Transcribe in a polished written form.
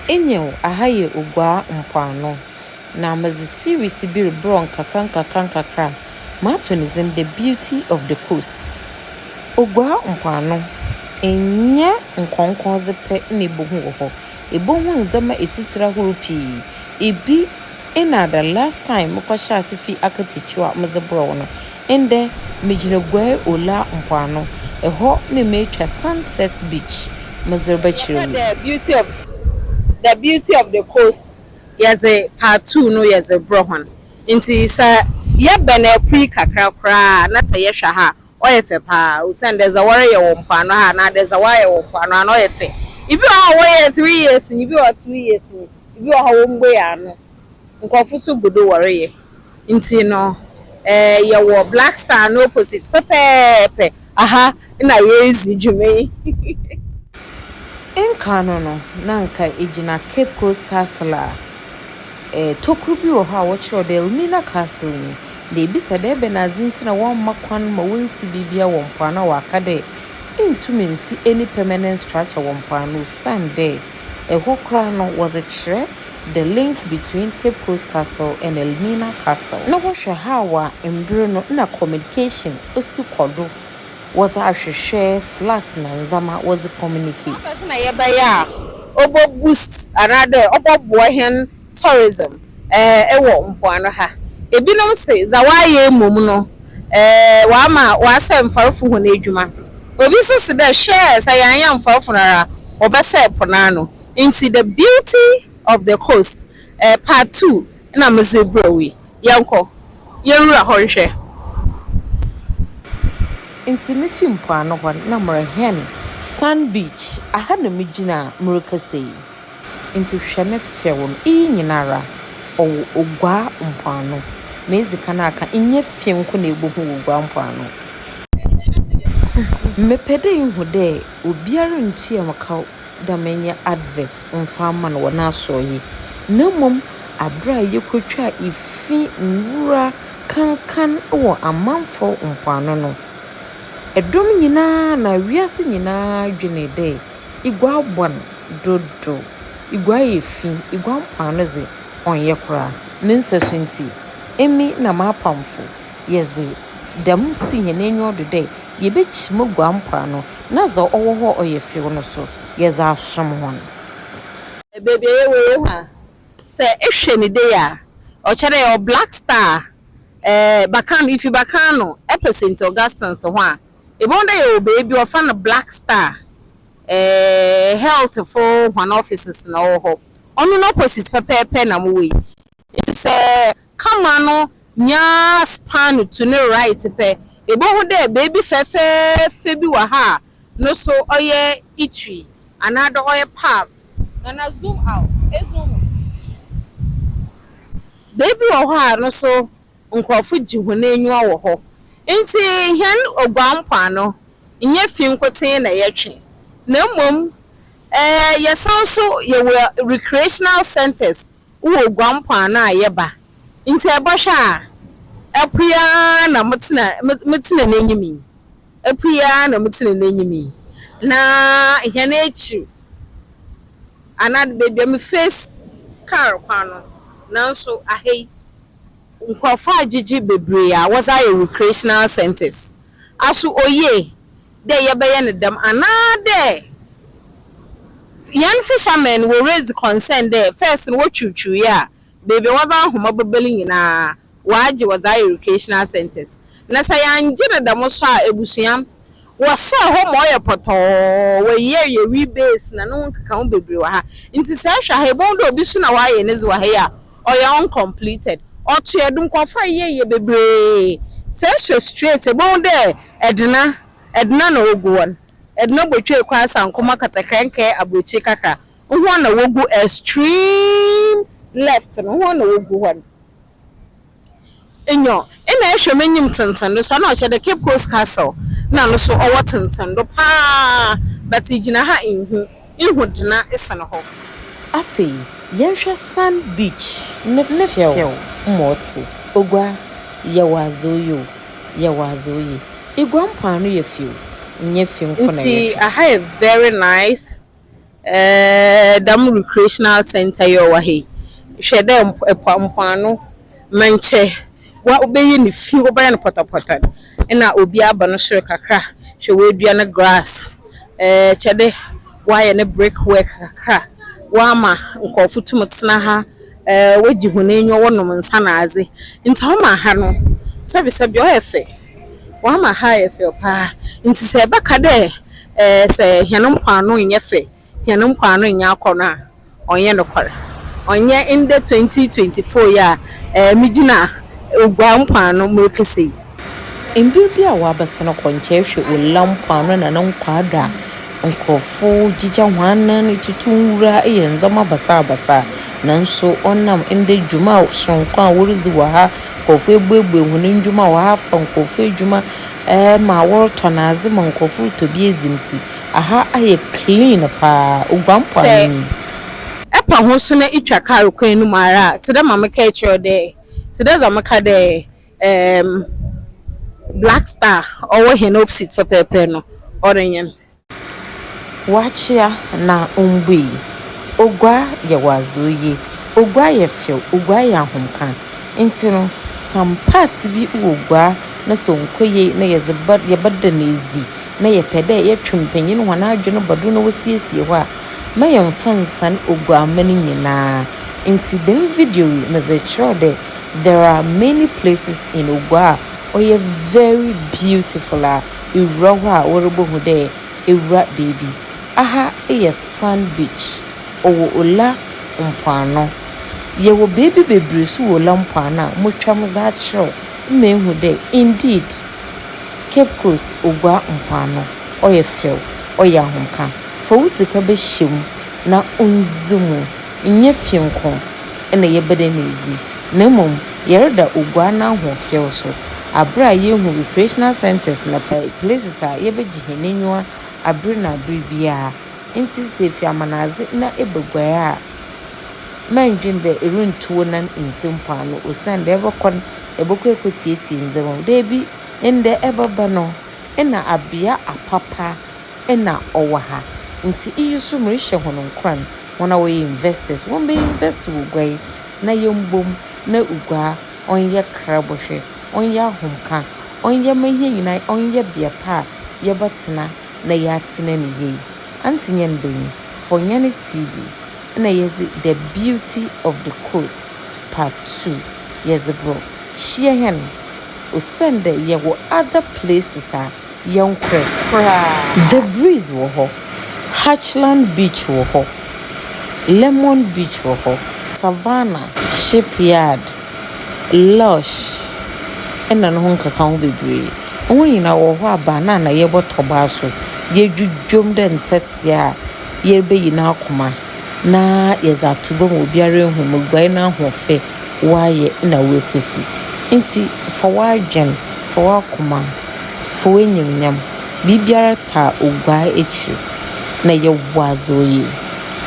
Enyo ahaye OGUAA mpoano. Na mazi series bi rebron kakra. Matoni is in the beauty of the coast. OGUAA mpoano. Enye nkonkonze pe na ebohu wo ho. Ebohu nzama esitira huru pii. Ebi ina the last time mukosha asifi akatichwa mzebro no. Ende mejina gwae ola mpoano. Eho ne metwa Sunset Beach. The beauty of the coast. Yes, a part 2 no yes a brohan. Inti sa ye bene pre kakra kra na say yesha ha o yefe pa o send there's a warrior won pa no ha na there's a wire won pa no no yefe. If you are 3 years, if you are 2 years, if you are home way ano. Nkofu so godo warrior. Inti no ye wo Black Star no opposite pepe aha na yezi dwumei. Enkano no nanka ejina Cape Coast Castle tokru bi wo ha wo chiro de Elmina Castle ni de bi se de benazinti na won makwan ma wonsi bibia wo mpana wa akade intumi nsi any permanent structure wo mpana Sunday ehokra no was a chire the link between Cape Coast Castle and Elmina Castle no wo hwe ha wa embere no na communication osu kodo was a share flags na nzama was communicate. Na yeba ya obo boost another obo bohen tourism ewo mpoano ha. Ebinom se za waye mom no wa se mfarofo ho na adwuma. Obi so se the shares ayan mfarofo na obese ponano into the beauty of the coast part 2 na mzebrowi yanko yenra honhwe. Inti mifi mpoano hɔ na mrehen Sun Beach aha na migina mrukase inti hwɛ me fewo no nyinara OGUAA mpoano mezi kana aka inye fiem ko na ebohu OGUAA mpoano mepede hu de obiara ntie maka da menye advert mfama no na so yi na mom abra yekotwa ifi nwura kankan wɔ amanfo mpoano no edom nyina na wiase nyina dwene de igwa bon dodo igwa yefi igwa mpano ze onye kra nensaso nti emi na mapamfo yeze dam si henenyo do de yebechimo gwa mpano na za owo ho oyefi no so yeze asom hon Baby we ha se ehwe ni de ya o chere your Black Star bakan if you bakano epicent Augustine so ho a ebonda yo baby of fan Black Star health for one offices na ho onu no opposite pepe na mo we it say come on nya span to the right pe ebo de baby fefe bi wa ha no so oye itri another oye pub na zoom out zoom baby wa ha no so nkofo ji ho na enyu wo ho nti hen OGUAA mpoano nye fim kote na yetwe na mom yesanso ye recreational centers wo OGUAA mpoano ayeba nti ebosha apria na mutina n'enyimi apria na mutina n'enyimi na ihe na echi anad baby me face car kwano nanso ahei nkofo agigi bebre a was a recreational centers aso oye de yebeye ne dam anade yan fishermen will raise concern there first no chuchu ya baby was a homa babeli nyina waji was a recreational centers na say anje dam so a ebusuam wose ho mo ye poto we ye rebase na no nkaka ho bebre wa ha nti say hwa ha ebondo obi so na wa ye ne zwa ha ya or uncompleted otu edum kwafa ye bebre se straight ebon de edna na OGUAA edna botwe kwa sankoma katakranke abrochi kaka ho na wogu extreme left no ho na OGUAA enyo ina ehwe menyim tenten so na o de Cape Coast Castle na no so owo tenten do pa but igina ha ihu dena esane ho afei yenhwe Sun Beach nefew moti OGUAA yawazoyo igwa mpano yefiu nye fim kona yefi I have very nice dam recreational center yo wa he hwe de mpoano manche wa obeyi ne fi wo ba ne potapota na obi aba no hwe kakra hwe we dua na grass chede wa ye ne brickwork kakra wa ma nkofu tumtsena ha waji hunenyo wonom nsa na aze nti ho ma ha no sebi o efe wa ma ha efe pa nti se beka de se hianom kwano nyefe hianom kwano nya akona onye no kwara onye in the 2024 ya mijina ogwa kwano mrekese Mbibia wa basana konche hwe olampano na nkwada nkrofo jija hwana ne tutunwura eyenzama basa nanso onam inde djuma sonkwa worizi wa ha kofo egbegbe hunu ndjuma wa ha fa nkofo edjuma ma wortonaze ma nkofo tobi ezinti aha aye clean pa ogwampani epa ho so na itwa car kwan nu mara tede mameka echo de tede zameka de Black Star owo hen opposite pepepe no orenyen wachia na umbi ogwa ye wazoye ogwa ye fio ogwa ye ahomka ntino some part bi ogwa na sonkoye na ye badda nezi na ye pede ye twempanyin hwana adweno bado na wasiesie ho a ma ye mfansan ogwa mani nyina nti den video message there are many places in ogwa oye very beautiful ewura ho a worobo hu de ewura baby aha sand beach owo ola mpoano ye wo baby bebre so ola mpoano motwam za chiro mmehu de indeed Cape Coast ogwa mpoano oye feel oye ahomka fo usika be hyem na onzimu nye fienko na ye bede nezi na mom yereda ogwa na ahofeel so abra ye hu recreational centers na places a ye be gihenenwa abri na bibia nti se fi amanaze na ebegwa a manjin de eruntuo nan insimpano osande ebekon ebekwa ekotietie nzemo de bi ende ebaba no na abia apapa na owaha nti iyisu mrishe honon kran wona we investors won be invest wo gwai na yombom na ugwa onye krabohwe onye ahomka onye manye nyina onye bia pa ye batena na yatina ni ye antinye nbenyi for Yanis TV na yezi the beauty of the coast part 2 yezi bro share hen osende ye wo other places a yonkre the breeze wo ho Hatchland beach wo ho Lemon beach wo ho Savannah shipyard Lush ena no honka ka ho bebre woni na wo ho abana na ye botoba so ye dwudwom de ntetia ye be yina akoma na ye za tubo mo biare hu mo gbai na hofe waye na wekosi nti for wagen for wakoma for wenyamnyam bibiara ta ogwa echi na ye wazoye